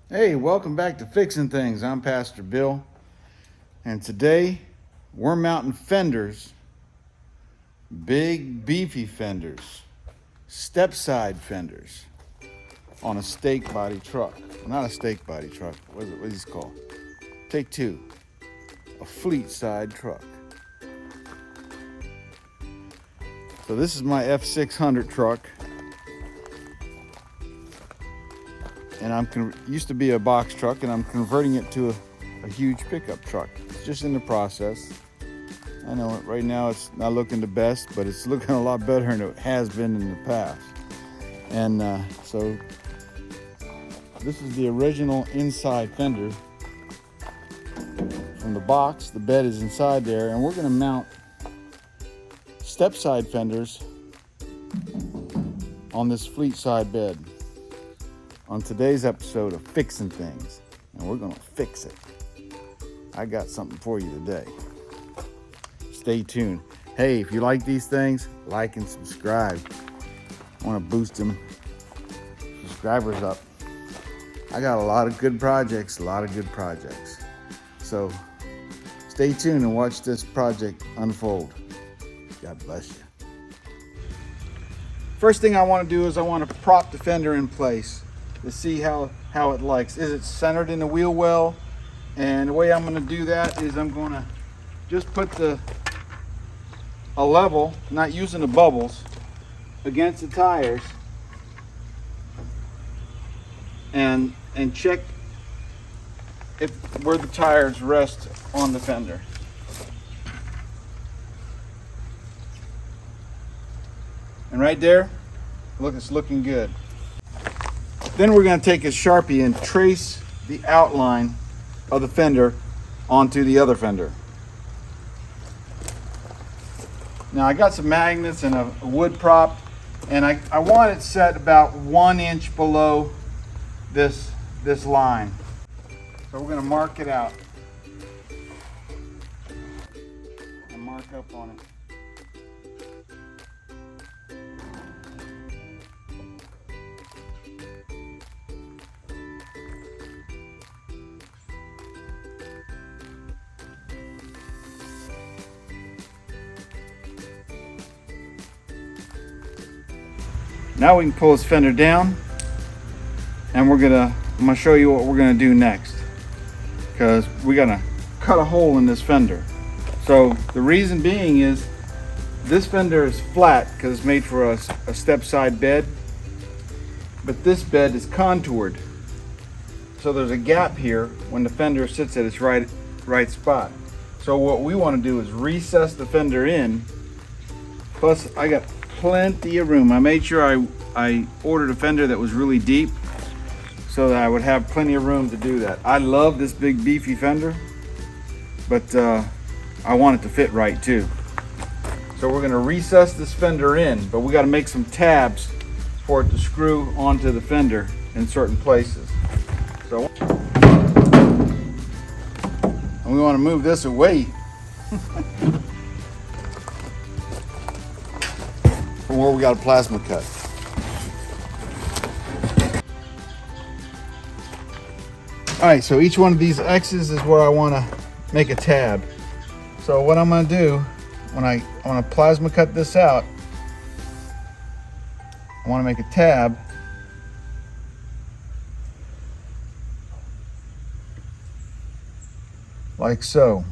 Hey, welcome back to Fixing Things. I'm Pastor Bill, and today we're mounting fenders, big beefy fenders, step side fenders on a stake body truck. Not a stake body truck, what is this called? Take two, a fleet side truck. So this is my F600 truck, and used to be a box truck, and I'm converting it to a huge pickup truck. It's just in the process. I know right now it's not looking the best, but it's looking a lot better than it has been in the past. And so this is the original inside fender from the box. The bed is inside there, and we're going to mount step side fenders on this fleet side bed on today's episode of Fixing Things, and we're going to fix it. I got something for you today. Stay tuned. Hey, if you like these things, like and subscribe. I want to boost them subscribers up. I got a lot of good projects, So stay tuned and watch this project unfold. God bless you. First thing I want to do is I want to prop the fender in place to see how it likes. Is it centered in the wheel well? And the way I'm going to do that is I'm going to just put a level, not using the bubbles, against the tires and check where the tires rest on the fender. And right there, look, it's looking good. Then we're going to take a Sharpie and trace the outline of the fender onto the other fender. Now I got some magnets and a wood prop, and I want it set about 1 inch below this line. So we're going to mark it out and mark up on it. Now we can pull this fender down, and I'm gonna show you what we're gonna do next, because we're gonna cut a hole in this fender. So the reason being is this fender is flat because it's made for a step side bed, but this bed is contoured. So there's a gap here when the fender sits at its right spot. So what we want to do is recess the fender in. Plus I got plenty of room. I made sure I ordered a fender that was really deep so that I would have plenty of room to do that. I love this big beefy fender, but I want it to fit right too. So we're going to recess this fender in, but we got to make some tabs for it to screw onto the fender in certain places. So, and we want to move this away from where we got a plasma cut. All right, so each one of these X's is where I want to make a tab. So what I'm going to do, when I want to plasma cut this out, I want to make a tab like so.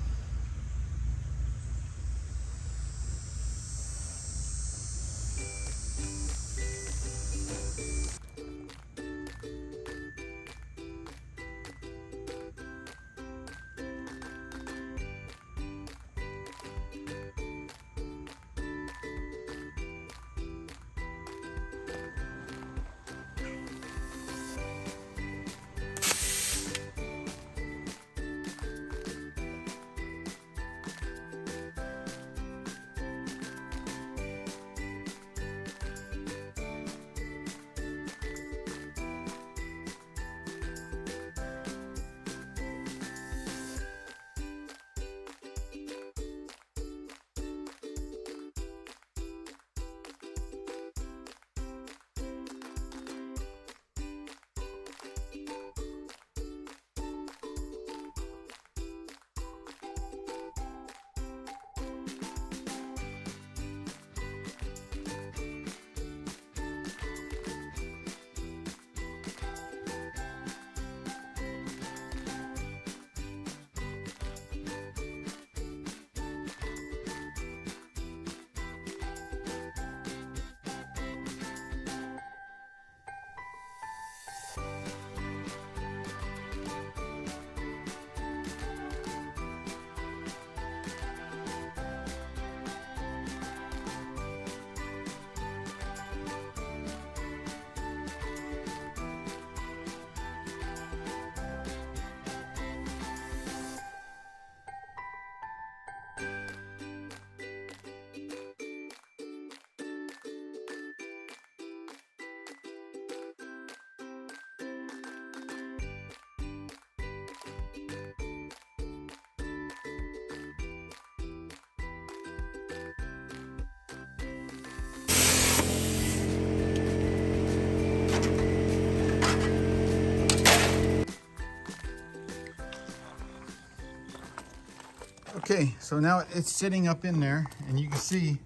Okay, so now it's sitting up in there, and you can see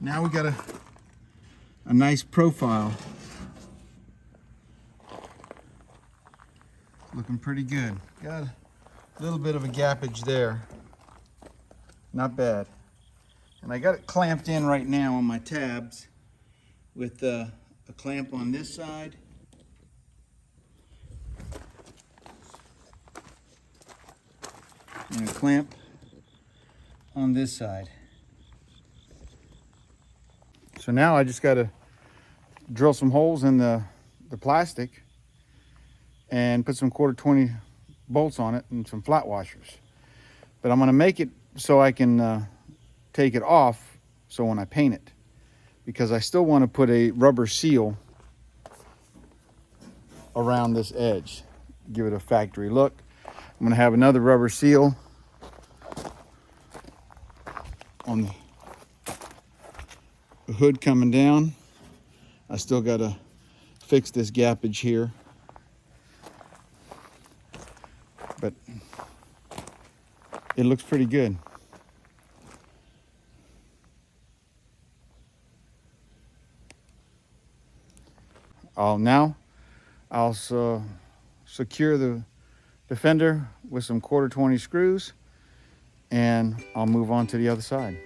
now we got a nice profile. Looking pretty good. Got a little bit of a gappage there. Not bad. And I got it clamped in right now on my tabs with a clamp on this side and a clamp on this side. So now I just got to drill some holes in the plastic and put some 1/4-20 bolts on it and some flat washers. But I'm going to make it so I can take it off so when I paint it, because I still want to put a rubber seal around this edge, give it a factory look. I'm going to have another rubber seal on the hood coming down. I still got to fix this gappage here, but it looks pretty good. I'll secure the fender with some 1/4-20 screws, and I'll move on to the other side.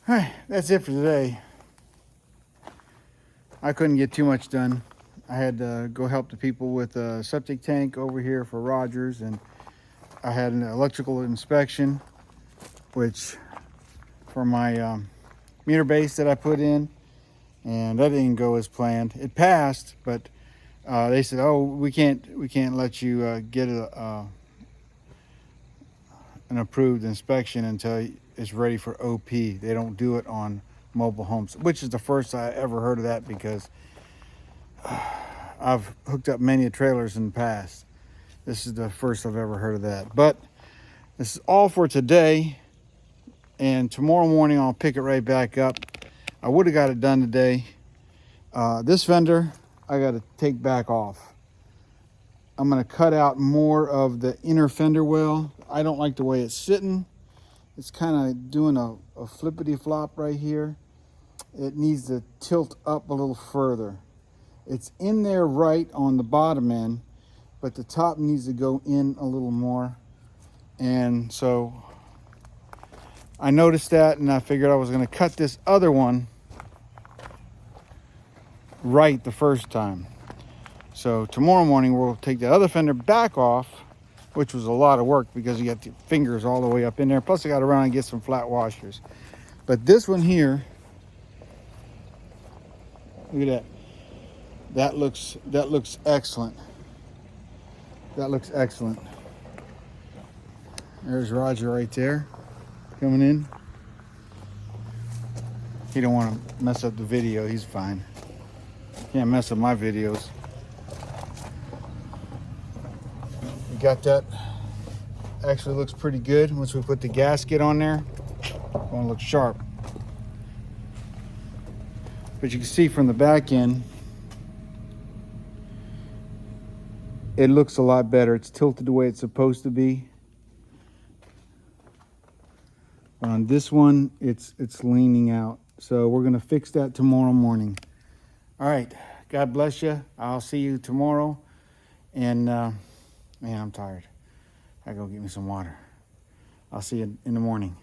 All right, that's it for today. I couldn't get too much done. I had to go help the people with a septic tank over here for Rogers, and I had an electrical inspection, which for my meter base that I put in, and that didn't go as planned. It passed, but they said, "Oh, we can't let you get an approved inspection until it's ready for OP. They don't do it on mobile homes," which is the first I ever heard of that, because I've hooked up many trailers in the past. This is the first I've ever heard of that. But this is all for today, and tomorrow morning I'll pick it right back up. I would have got it done today. This fender I got to take back off. I'm going to cut out more of the inner fender well. I don't like the way it's sitting. It's kind of doing a flippity flop right here. It needs to tilt up a little further. It's in there right on the bottom end, but the top needs to go in a little more. And so I noticed that, and I figured I was going to cut this other one right the first time. So tomorrow morning we'll take the other fender back off, which was a lot of work because you got the fingers all the way up in there. Plus I got to run and get some flat washers. But this one here, look at that. That looks excellent. That looks excellent. There's Roger right there, coming in. He don't want to mess up the video. He's fine. Can't mess up my videos. We got that. Actually looks pretty good once we put the gasket on there. Gonna look sharp. But you can see from the back end, it looks a lot better. It's tilted the way it's supposed to be. On this one, it's leaning out. So we're gonna fix that tomorrow morning. All right, God bless you. I'll see you tomorrow. And man, I'm tired. I gotta go get me some water. I'll see you in the morning.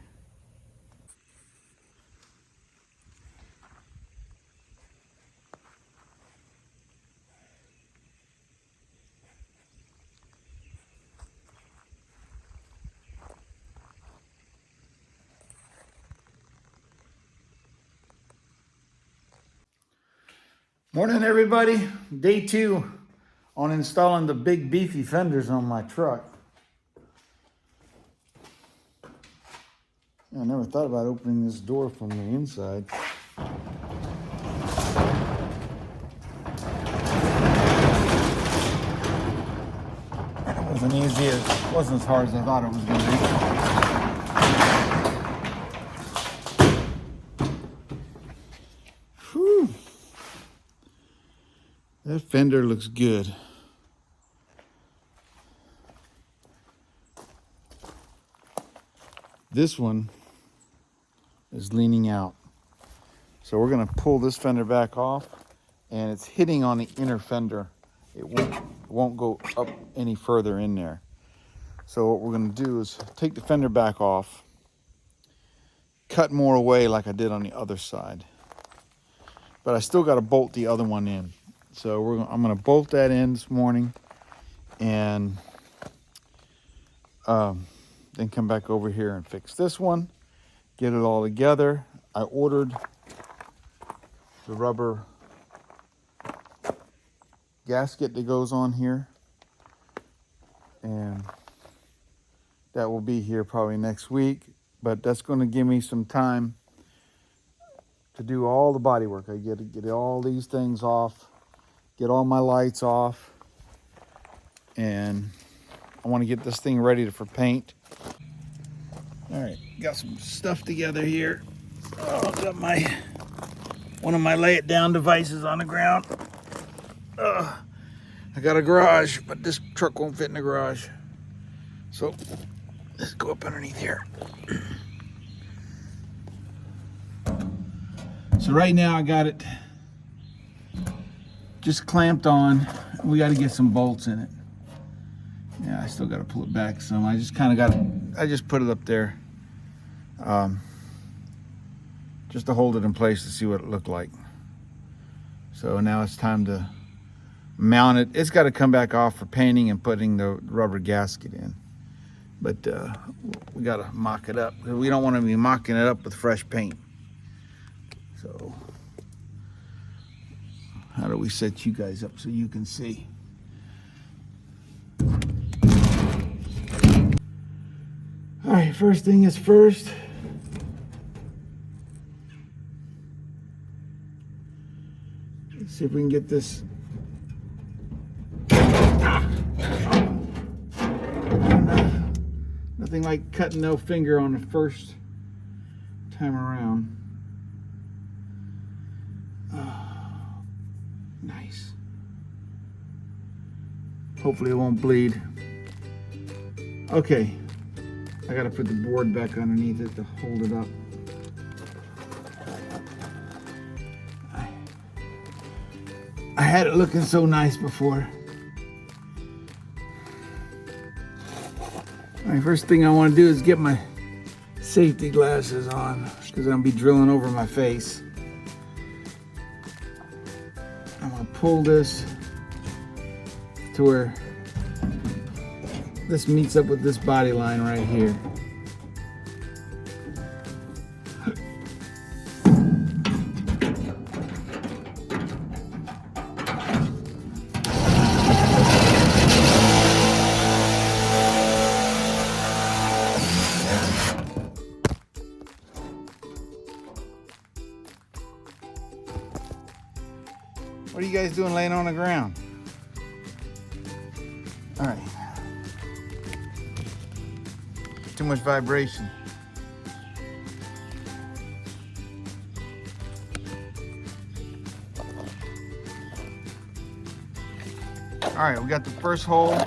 Morning, everybody. Day 2 on installing the big beefy fenders on my truck. I never thought about opening this door from the inside. It wasn't easy. It wasn't as hard as I thought it was going to be. Whew. That fender looks good. This one is leaning out. So we're gonna pull this fender back off, and it's hitting on the inner fender. It won't go up any further in there. So what we're gonna do is take the fender back off, cut more away like I did on the other side. But I still gotta bolt the other one in. So I'm gonna bolt that in this morning, and then come back over here and fix this one, get it all together. I ordered the rubber gasket that goes on here, and that will be here probably next week, but that's going to give me some time to do all the body work. I get to get all these things off, get all my lights off, and I want to get this thing ready for paint. All right, got some stuff together here. Oh, got one of my lay it down devices on the ground. I got a garage, but this truck won't fit in the garage. So let's go up underneath here. So right now I got it just clamped on. We got to get some bolts in it. Yeah, I still got to pull it back some. I just put it up there just to hold it in place to see what it looked like. So now it's time to mount it. It's got to come back off for painting and putting the rubber gasket in. But we got to mock it up. We don't want to be mocking it up with fresh paint. So how do we set you guys up so you can see? All right, first thing is first. Let's see if we can get this. Nothing like cutting no finger on the first time around. Oh, nice. Hopefully it won't bleed. Okay. I gotta put the board back underneath it to hold it up. I had it looking so nice before. All right, first thing I want to do is get my safety glasses on because I'm gonna be drilling over my face. I'm gonna pull this to where this meets up with this body line right here. guys doing laying on the ground? All right. Too much vibration. All right, we got the first hole.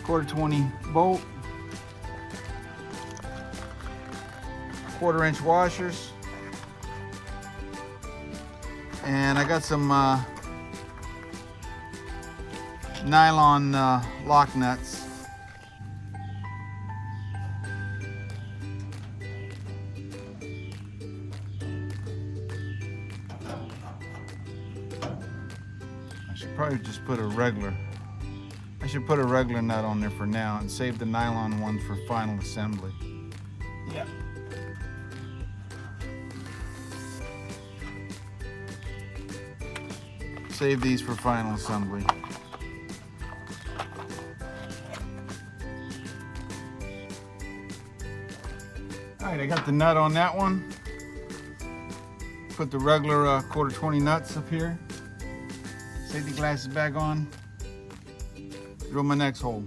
Quarter 20 bolt. 1/4 inch washers. And I got some nylon lock nuts. I should probably just put a regular. I should put a regular nut on there for now and save the nylon ones for final assembly. Yeah. Save these for final assembly. All right, I got the nut on that one. Put the regular 1/4 20 nuts up here. Safety glasses back on. Drill my next hole.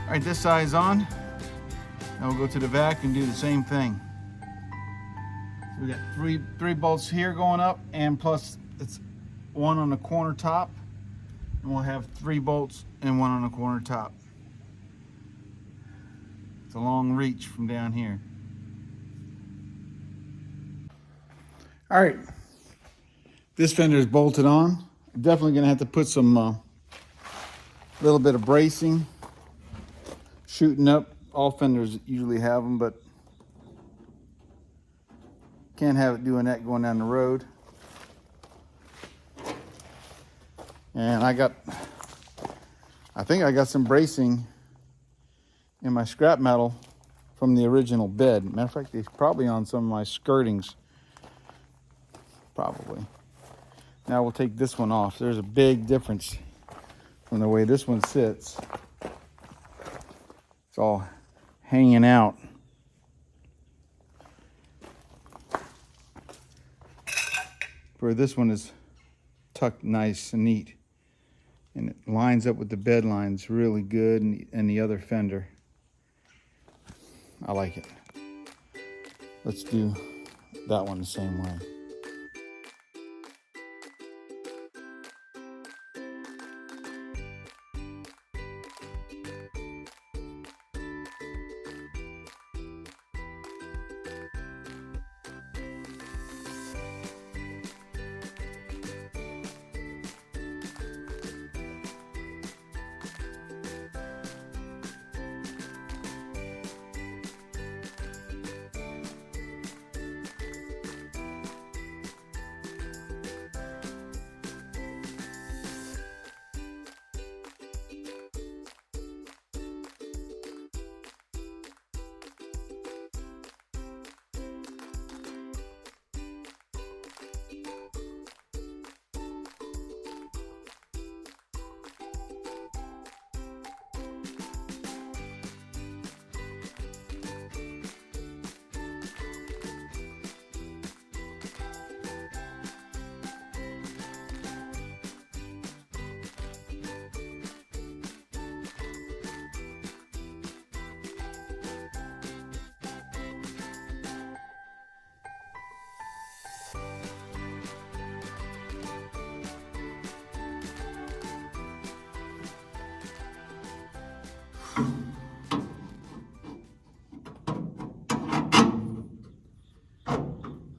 All right, this side's on. Now we'll go to the back and do the same thing. So we got three bolts here going up, and plus it's one on the corner top, and we'll have 3 bolts and one on the corner top. It's a long reach from down here. All right, this fender is bolted on. I'm definitely gonna have to put some little bit of bracing. Shooting up, all fenders usually have them, but can't have it doing that going down the road. And I think I got some bracing in my scrap metal from the original bed. Matter of fact, it's probably on some of my skirtings. Probably. Now we'll take this one off. There's a big difference from the way this one sits. It's all hanging out. Where this one is tucked nice and neat. And it lines up with the bed lines really good, and the other fender. I like it. Let's do that one the same way.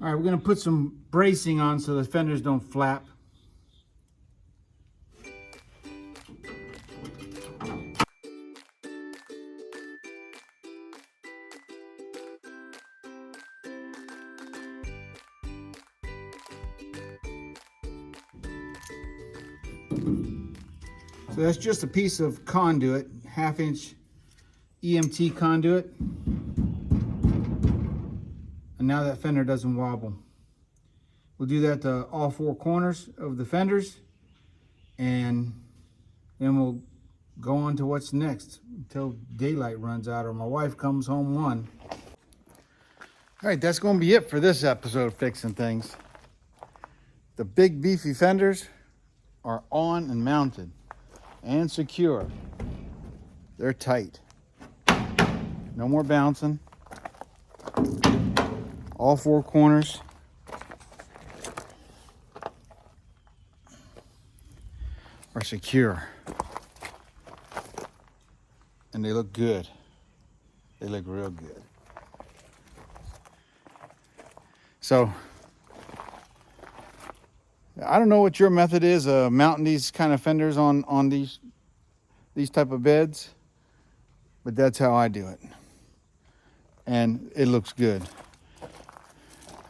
All right, we're gonna put some bracing on so the fenders don't flap. So that's just a piece of conduit, 1/2 inch EMT conduit. And now that fender doesn't wobble. We'll do that to all 4 corners of the fenders, and then we'll go on to what's next until daylight runs out or my wife comes home 1. All right, that's going to be it for this episode of Fixing Things. The big beefy fenders are on and mounted and secure. They're tight. No more bouncing. All 4 corners are secure. And they look good. They look real good. So, I don't know what your method is of mounting these kind of fenders on these type of beds, but that's how I do it. And it looks good.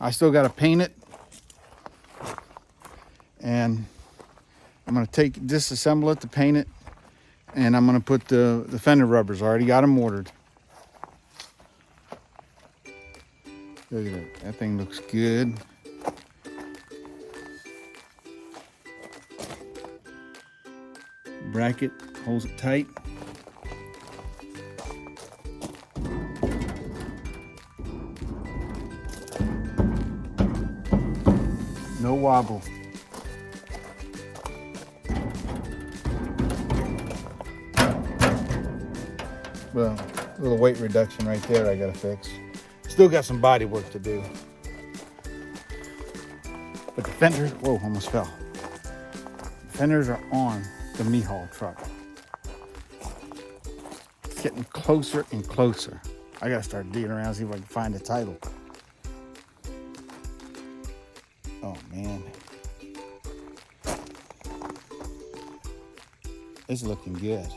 I still got to paint it, and I'm going to disassemble it to paint it, and I'm going to put the fender rubbers. I already got them ordered. Look at that. That thing looks good. Bracket holds it tight. No wobble. Well, a little weight reduction right there I gotta fix. Still got some body work to do. But the fenders, whoa, almost fell. The fenders are on the me-haul truck. It's getting closer and closer. I gotta start digging around and see if I can find the title. Oh man. It's looking good.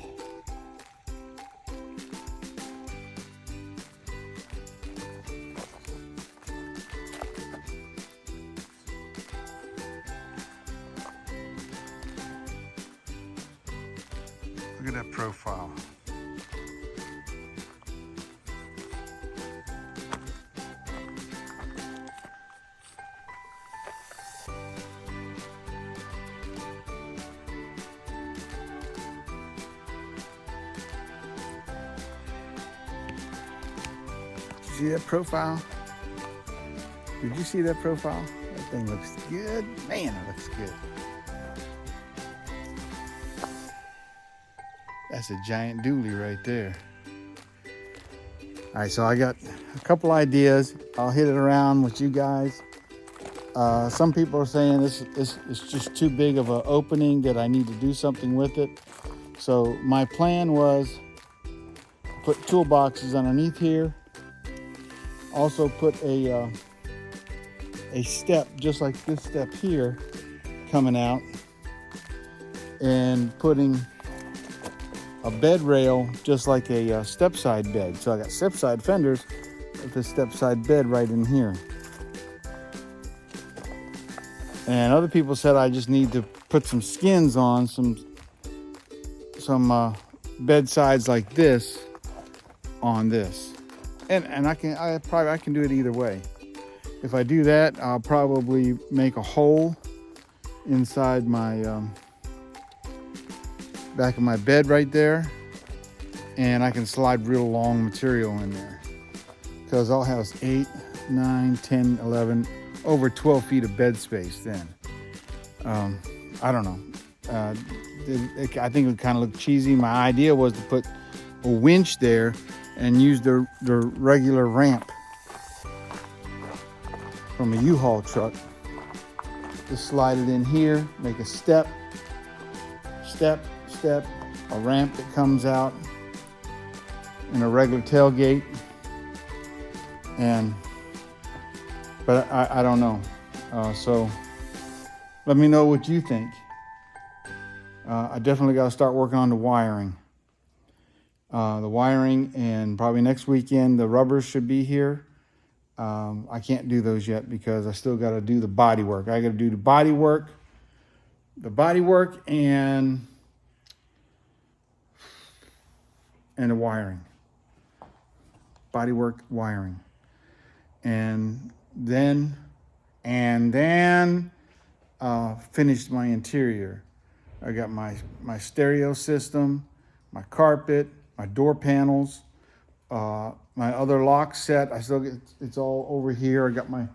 Look at that profile. Did you see that profile? Did you see that profile? That thing looks good. Man, it looks good. That's a giant dually right there. All right, so I got a couple ideas. I'll hit it around with you guys. Some people are saying this is just too big of an opening, that I need to do something with it. So my plan was put toolboxes underneath here. Also put a step just like this step here coming out, and putting a bed rail just like a step side bed. So I got step side fenders with a step side bed right in here. And other people said I just need to put some skins on some bed sides like this on this. And I can do it either way. If I do that, I'll probably make a hole inside my back of my bed right there, and I can slide real long material in there, because I'll have 8, 9, 10, 11, over 12 feet of bed space then. I don't know. I think it would kind of look cheesy. My idea was to put a winch there and use the regular ramp from a U-Haul truck. Just slide it in here, make a step, a ramp that comes out, and a regular tailgate. But I don't know. So let me know what you think. I definitely got to start working on the wiring. And probably next weekend, the rubbers should be here. I can't do those yet because I still got to do the body work. I got to do the body work and the wiring. Body work, wiring. And then finished my interior. I got my stereo system, my carpet, my door panels, my other lock set. I still get, it's all over here. I got my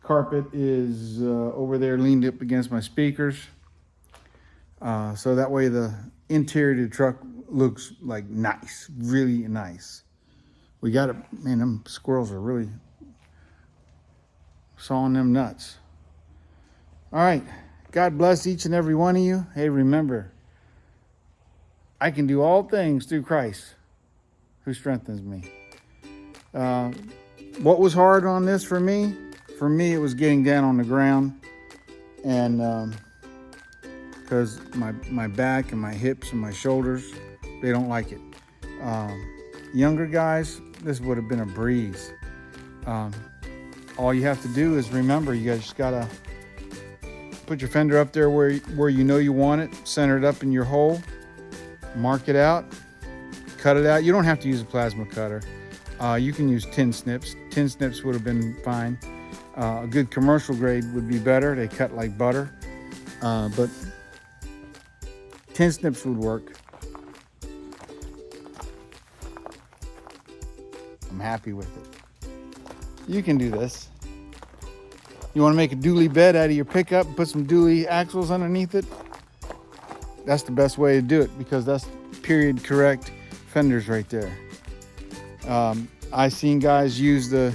carpet is over there leaned up against my speakers. So that way the interior of the truck looks like nice, really nice. We got it, man, them squirrels are really sawing them nuts. All right, God bless each and every one of you. Hey, remember, I can do all things through Christ who strengthens me. What was hard on this for me? For me, it was getting down on the ground, and because my back and my hips and my shoulders, they don't like it. Younger guys, this would have been a breeze. All you have to do is remember, you guys just gotta put your fender up there where you know you want it, center it up in your hole, mark it out, cut it out. You don't have to use a plasma cutter. You can use tin snips. Tin snips would have been fine. A good commercial grade would be better. They cut like butter, but tin snips would work. I'm happy with it. You can do this. You want to make a dually bed out of your pickup and put some dually axles underneath it? That's the best way to do it because that's period correct fenders right there. I seen guys use the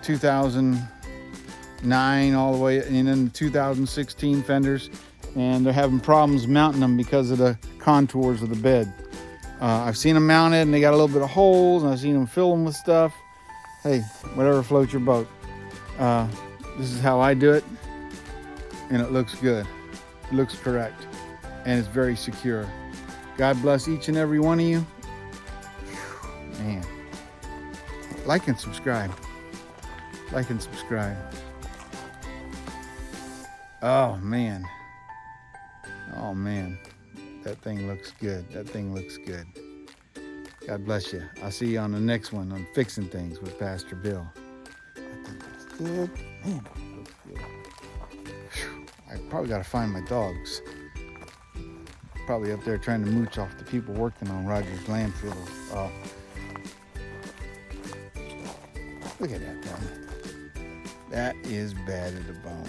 2009 all the way and then the 2016 fenders, and they're having problems mounting them because of the contours of the bed. I've seen them mounted and they got a little bit of holes, and I've seen them fill them with stuff. Hey, whatever floats your boat. This is how I do it, and it looks good. It looks correct, and it's very secure. God bless each and every one of you. Man, like and subscribe. Like and subscribe. Oh man. Oh man. That thing looks good. That thing looks good. God bless you. I'll see you on the next one on Fixing Things with Pastor Bill. That thing looks good. Man, that looks good. Whew. I probably got to find my dogs. Probably up there trying to mooch off the people working on Rogers Landfill. Look at that thing. That is bad at the bone.